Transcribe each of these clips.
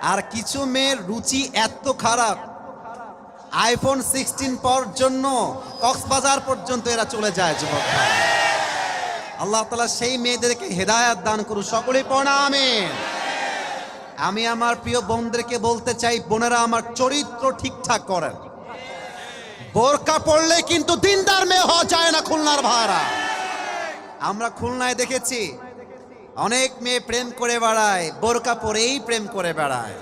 আর কিছু মেয়ের রুচি এত খারাপ, আইফোন 16 পাওয়ার জন্য কক্সবাজার পর্যন্ত এরা চলে যায় যুবক ভাই। আল্লাহ তাআলা সেই মেয়েদেরকে হেদায়েত দান করুন, সকলেই পড়া আমিন। আমি আমার প্রিয় বোনদেরকে বলতে চাই, বোনেরা আমার চরিত্র ঠিকঠাক করেন। বোরকা পড়লে কিন্তু দিনদার মেয়ে হওয়া যায় না খুলনার ভাড়া। আমরা খুলনায় দেখেছি অনেক মেয়ে প্রেম করে বেড়ায়, বোরকা পরেই প্রেম করে বেড়ায়।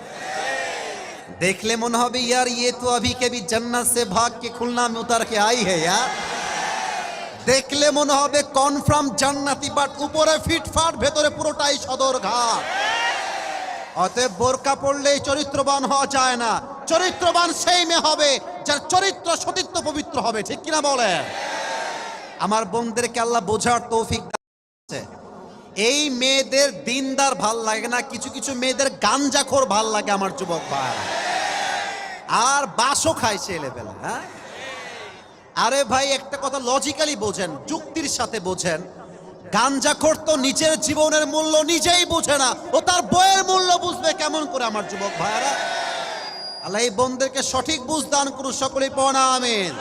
देखले मन হবে यार ये तो अभी के भी जन्नत से भाग के खुलना में उतर के आई है यार। देखले मन হবে কনফার্ম জান্নাতি, বাট উপরে ফিটফাট ভেতরে পুরোটাই সদরঘাট। অতএব বোরকা পড়লেই চরিত্রবান হওয়া যায় না, চরিত্রবান সেই মেয়ে হবে যার চরিত্র সতীত্ব পবিত্র হবে, ঠিক কিনা বলে? আমার বোনদেরকে আল্লাহ বোঝার তৌফিক দিয়েছে। এই মেয়েদের দিনদার ভাল লাগে না, কিছু কিছু মেয়েদের গাঞ্জাখোর ভাল লাগে আমার যুবক ভাই, আর বাসও খায় সে লেভেলে। হ্যাঁ, আরে ভাই একটা কথা লজিক্যালি বোঝেন, যুক্তির সাথে বোঝেন। গাঞ্জাখোর তো নিজের জীবনের মূল্য নিজেই বোঝে না, ও তার বইয়ের মূল্য বুঝবে কেমন করে আমার যুবক ভাইরা? আল্লাহ এই বোনদেরকে সঠিক বুঝ দান করুন, সকলেই পড়া আমিন।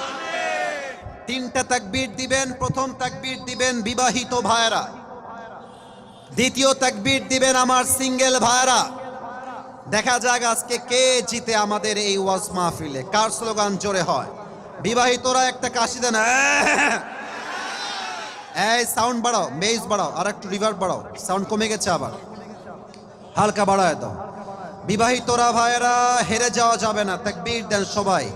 তিনটা তাকবীর দিবেন। প্রথম তাকবীর দিবেন বিবাহিত ভাইরা, দ্বিতীয় তাকবীর দিবেন আমার সিঙ্গেল ভাইরা। দেখা যাক আজকে কে জিতে আমাদের এই ওয়াজ মাহফিলে, কার স্লোগান জোরে হয়। বিবাহিতরা একটা কাশি দেন, এই সাউন্ড বাড়াও, বেস বাড়াও, আর একটু রিভার্ব বাড়াও, সাউন্ড কমে গেছে, আবার হালকা বাড়ায় দাও। বিবাহিতরা ভাইরা হেরে যাওয়া যাবে না, তাকবীর দেন সবাই,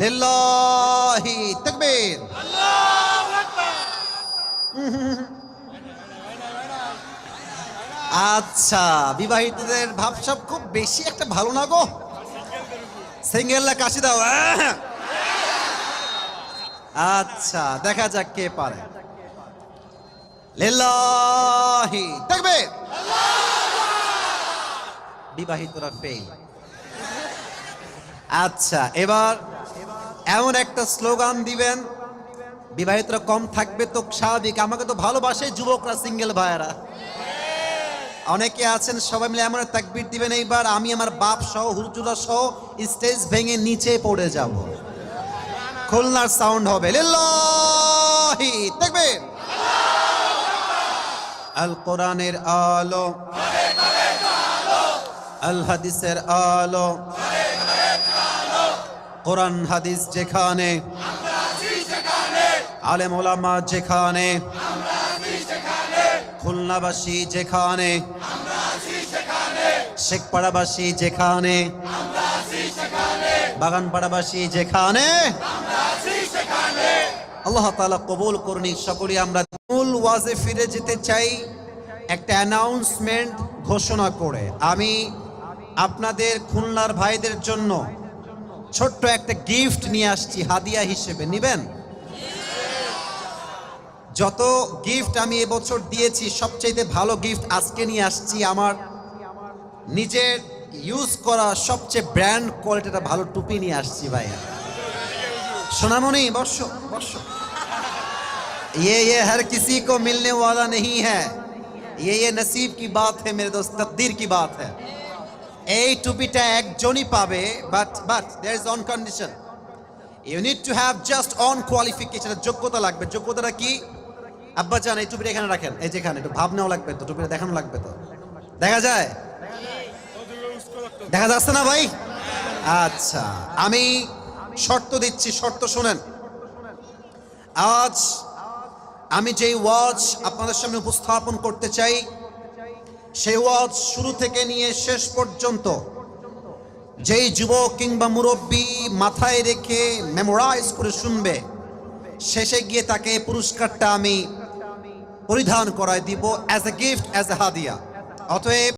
লিল্লাহি তাকবীর, আল্লাহু আকবার। আচ্ছা, বিবাহিতদের ভাবসাব খুব বেশি একটা ভালো না গো। সিঙ্গেলরা কাশি দাও। আচ্ছা, দেখা যাক কে পারে। লিল্লাহি তাকবীর, বিবাহিতরা ফেল। আচ্ছা, এবার এমন একটা স্লোগান দিবেন, বিবাহিতরা কম থাকবে তো স্বাভাবিক, আমাকে তো ভালোবাসে যুবকরা, সিঙ্গেল ভাইয়েরা অনেকে আছেন, সবাই মিলে এমন তাকবীর দিবেন এইবার আমি আমার বাপ সহ হুজুরা সহ স্টেজ ভেঙে নিচে পড়ে যাব। খুলনার সাউন্ড হবে লিল্লাহি তাকবীর, আল কোরআনের আলো, আল হাদিসের আলো, কোরআন হাদিস যেখানে, আলেম ওলামা যেখানে, খুলনাবাসী যেখানে, শেখপাড়াবাসী যেখানে, বাগানপাড়াবাসী যেখানে, আল্লাহ তাআলা কবুল করুন। সকলে আমরা মূল ওয়াজে ফিরে যেতে চাই একটা অ্যানাউন্সমেন্ট ঘোষণা করে। আমি আপনাদের খুলনার ভাইদের জন্য ছোট্ট একটা গিফট নিয়ে আসছি হাদিয়া হিসেবে, নিবেন? যত গিফট আমি এবছর দিয়েছি সবচেয়ে ভালো গিফট আজকে নিয়ে আসছি। আমার নিজের ইউজ করা সবচেয়ে ব্র্যান্ড কোয়ালিটিটা ভালো টুপি নিয়ে আসছি ভাইয়া। সোনামণি বর্ষ বর্ষ, ये हर किसी को मिलने वाला नहीं है, ये नसीब की बात है मेरे दोस्त, तकदीर की बात है। এই টুপিটা একজনই পাবে, but there is one condition, you need to have just one qualification, যোগ্যতা লাগবে। যোগ্যতাটা কি? আব্বা জান এই টুপিটা এখানে রাখেন, এই যেখানে একটু ভাব নেওয়া লাগবে তো, টুপিটা দেখানো লাগবে তো, দেখা যায়? দেখা যাচ্ছে না ভাই? আচ্ছা, আমি শর্ত দিচ্ছি, শর্ত শোনেন। আজ আমি যেই ওয়াজ আপনাদের সামনে উপস্থাপন করতে চাই, সেই ওয়াজ শুরু থেকে নিয়ে শেষ পর্যন্ত যেই যুবক কিংবা মুরব্বী মাথায় রেখে মেমোরাইজ করে শুনবে, শেষে গিয়ে তাকে পুরস্কারটা আমি পরিধান করায় দিব as a gift, as a হাদিয়া। অতএব